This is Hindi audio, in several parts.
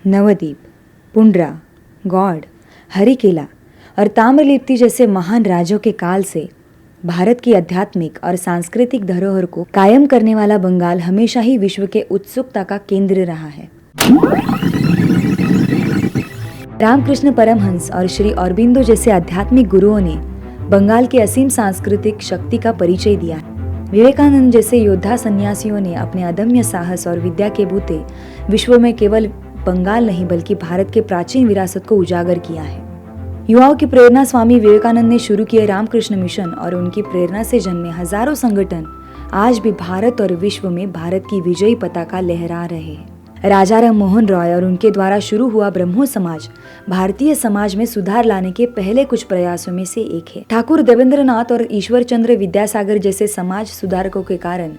नवद्वीप, पुंडरा, गौड़, हरिकेला और ताम्रलिप्ति जैसे महान राज्यों के काल से भारत की आध्यात्मिक और सांस्कृतिक धरोहर को कायम करने वाला बंगाल हमेशा ही विश्व के उत्सुकता का केंद्र रहा है। रामकृष्ण परमहंस और श्री अरबिंदो जैसे आध्यात्मिक गुरुओं ने बंगाल की असीम सांस्कृतिक शक्ति का परिचय दिया है। विवेकानंद जैसे योद्धा सन्यासियों ने अपने अदम्य साहस और विद्या के बूते विश्व में केवल बंगाल नहीं बल्कि भारत के प्राचीन विरासत को उजागर किया है। युवाओं की प्रेरणा स्वामी विवेकानंद ने शुरू किए रामकृष्ण मिशन और उनकी प्रेरणा से जन्मे हजारों संगठन आज भी भारत और विश्व में भारत की विजयी पताका लहरा रहे हैं। राजा राम मोहन रॉय और उनके द्वारा शुरू हुआ ब्रह्मो समाज भारतीय समाज में सुधार लाने के पहले कुछ प्रयासों में से एक है। ठाकुर देवेंद्रनाथ और ईश्वर चंद्र विद्यासागर जैसे समाज सुधारकों के कारण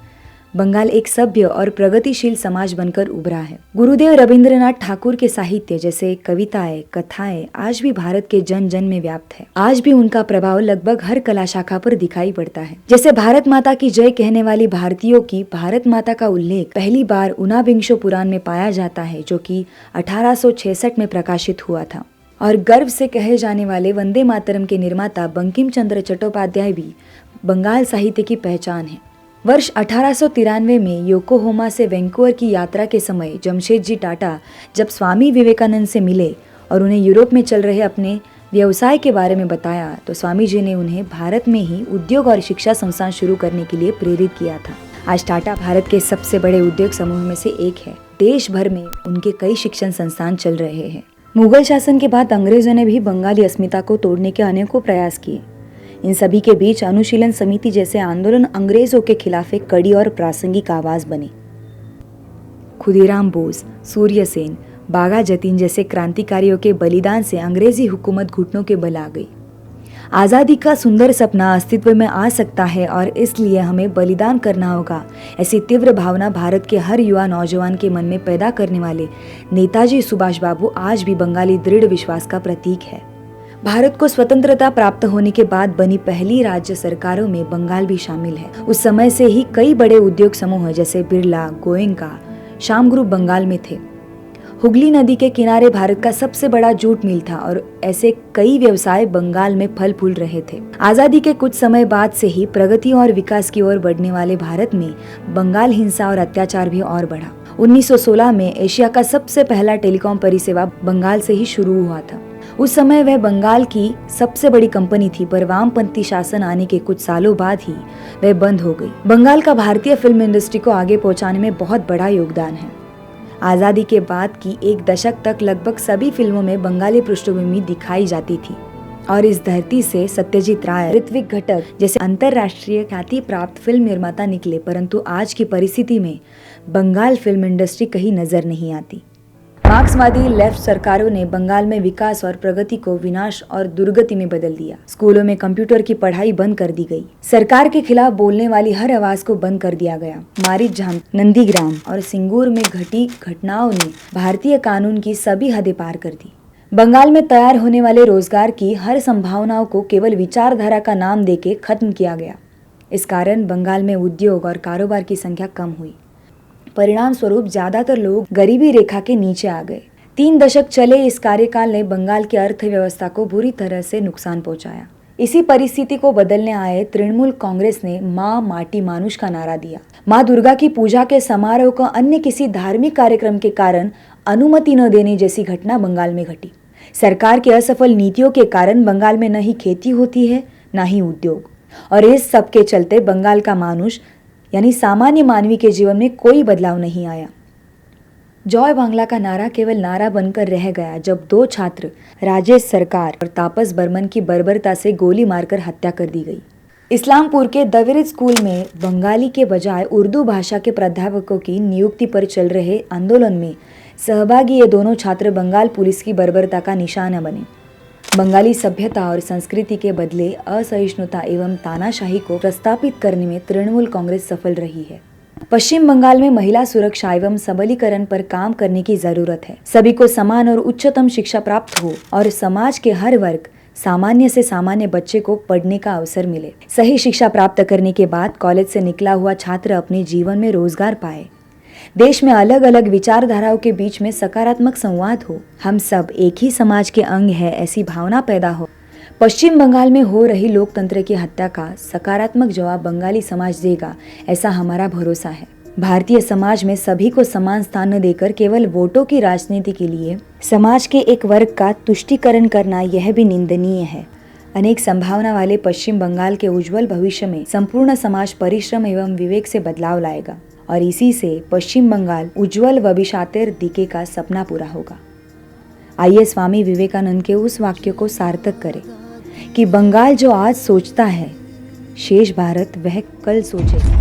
बंगाल एक सभ्य और प्रगतिशील समाज बनकर उभरा है। गुरुदेव रविंद्रनाथ ठाकुर के साहित्य जैसे कविताएं, कथाएं आज भी भारत के जन जन में व्याप्त है। आज भी उनका प्रभाव लगभग हर कला शाखा पर दिखाई पड़ता है। जैसे भारत माता की जय कहने वाली भारतीयों की भारत माता का उल्लेख पहली बार ऊनाबिंशो पुराण में पाया जाता है, जो कि 1866 में प्रकाशित हुआ था। और गर्व से कहे जाने वाले वंदे मातरम के निर्माता बंकिम चंद्र चट्टोपाध्याय भी बंगाल साहित्य की पहचान है। वर्ष 1893 में योकोहोमा से वैंकूवर की यात्रा के समय जमशेदजी टाटा जब स्वामी विवेकानंद से मिले और उन्हें यूरोप में चल रहे अपने व्यवसाय के बारे में बताया तो स्वामी जी ने उन्हें भारत में ही उद्योग और शिक्षा संस्थान शुरू करने के लिए प्रेरित किया था। आज टाटा भारत के सबसे बड़े उद्योग समूह में से एक है। देश भर में उनके कई शिक्षण संस्थान चल रहे हैं। मुगल शासन के बाद अंग्रेजों ने भी बंगाली अस्मिता को तोड़ने के अनेकों प्रयास किए। इन सभी के बीच अनुशीलन समिति जैसे आंदोलन अंग्रेजों के खिलाफ एक कड़ी और प्रासंगिक आवाज बने। खुदीराम बोस, सूर्य सेन, बागा जतीन जैसे क्रांतिकारियों के बलिदान से अंग्रेजी हुकूमत घुटनों के बल आ गई। आज़ादी का सुंदर सपना अस्तित्व में आ सकता है और इसलिए हमें बलिदान करना होगा, ऐसी तीव्र भावना भारत के हर युवा नौजवान के मन में पैदा करने वाले नेताजी सुभाष बाबू आज भी बंगाली दृढ़ विश्वास का प्रतीक है। भारत को स्वतंत्रता प्राप्त होने के बाद बनी पहली राज्य सरकारों में बंगाल भी शामिल है। उस समय से ही कई बड़े उद्योग समूह जैसे बिरला, गोयनका, श्याम ग्रुप बंगाल में थे। हुगली नदी के किनारे भारत का सबसे बड़ा जूट मिल था और ऐसे कई व्यवसाय बंगाल में फल फूल रहे थे। आजादी के कुछ समय बाद से ही प्रगति और विकास की ओर बढ़ने वाले भारत में बंगाल हिंसा और अत्याचार भी और बढ़ा। 1916 में एशिया का सबसे पहला टेलीकॉम परिसेवा बंगाल से ही शुरू हुआ था। उस समय वह बंगाल की सबसे बड़ी कंपनी थी, पर वामपंथी शासन आने के कुछ सालों बाद ही वह बंद हो गई। बंगाल का भारतीय फिल्म इंडस्ट्री को आगे पहुंचाने में बहुत बड़ा योगदान है। आजादी के बाद की एक दशक तक लगभग सभी फिल्मों में बंगाली पृष्ठभूमि दिखाई जाती थी और इस धरती से सत्यजीत राय, ऋत्विक घटक जैसे अंतर्राष्ट्रीय ख्याति प्राप्त फिल्म निर्माता निकले, परंतु आज की परिस्थिति में बंगाल फिल्म इंडस्ट्री कहीं नजर नहीं आती। मार्क्सवादी लेफ्ट सरकारों ने बंगाल में विकास और प्रगति को विनाश और दुर्गति में बदल दिया। स्कूलों में कंप्यूटर की पढ़ाई बंद कर दी गई। सरकार के खिलाफ बोलने वाली हर आवाज को बंद कर दिया गया। मारिचझाम, नंदीग्राम और सिंगूर में घटी घटनाओं ने भारतीय कानून की सभी हदें पार कर दी। बंगाल में तैयार होने वाले रोजगार की हर संभावनाओं को केवल विचारधारा का नाम देके खत्म किया गया। इस कारण बंगाल में उद्योग और कारोबार की संख्या कम हुई। परिणाम स्वरूप ज्यादातर लोग गरीबी रेखा के नीचे आ गए। 3 दशक चले इस कार्यकाल ने बंगाल की अर्थव्यवस्था को बुरी तरह से नुकसान पहुंचाया। इसी परिस्थिति को बदलने आए तृणमूल कांग्रेस ने माँ माटी मानुष का नारा दिया। माँ दुर्गा की पूजा के समारोह को अन्य किसी धार्मिक कार्यक्रम के कारण अनुमति न देने जैसी घटना बंगाल में घटी। सरकार की असफल नीतियों के कारण बंगाल में न ही खेती होती है न ही उद्योग, और इस सब के चलते बंगाल का मानुष यानी सामान्य मानवी के जीवन में कोई बदलाव नहीं आया। जॉय बांग्ला का नारा केवल नारा बनकर रह गया जब 2 छात्र राजेश सरकार और तापस बर्मन की बर्बरता से गोली मारकर हत्या कर दी गई। इस्लामपुर के द विरिज स्कूल में बंगाली के बजाय उर्दू भाषा के प्राध्यापकों की नियुक्ति पर चल रहे आंदोलन में सहभागी ये दोनों छात्र बंगाल पुलिस की बर्बरता का निशाना बने। बंगाली सभ्यता और संस्कृति के बदले असहिष्णुता एवं तानाशाही को प्रस्तापित करने में तृणमूल कांग्रेस सफल रही है। पश्चिम बंगाल में महिला सुरक्षा एवं सबलीकरण पर काम करने की जरूरत है। सभी को समान और उच्चतम शिक्षा प्राप्त हो और समाज के हर वर्ग, सामान्य से सामान्य बच्चे को पढ़ने का अवसर मिले। सही शिक्षा प्राप्त करने के बाद कॉलेज से निकला हुआ छात्र अपने जीवन में रोजगार पाए। देश में अलग अलग विचारधाराओं के बीच में सकारात्मक संवाद हो, हम सब एक ही समाज के अंग है, ऐसी भावना पैदा हो। पश्चिम बंगाल में हो रही लोकतंत्र की हत्या का सकारात्मक जवाब बंगाली समाज देगा, ऐसा हमारा भरोसा है। भारतीय समाज में सभी को समान स्थान न देकर केवल वोटों की राजनीति के लिए समाज के एक वर्ग का तुष्टीकरण करना यह भी निंदनीय है। अनेक संभावना वाले पश्चिम बंगाल के उज्जवल भविष्य में संपूर्ण समाज परिश्रम एवं विवेक से बदलाव लाएगा और इसी से पश्चिम बंगाल उज्जवल भविष्यातेर दिखे का सपना पूरा होगा। आइए स्वामी विवेकानंद के उस वाक्य को सार्थक करें कि बंगाल जो आज सोचता है, शेष भारत वह कल सोचेगा।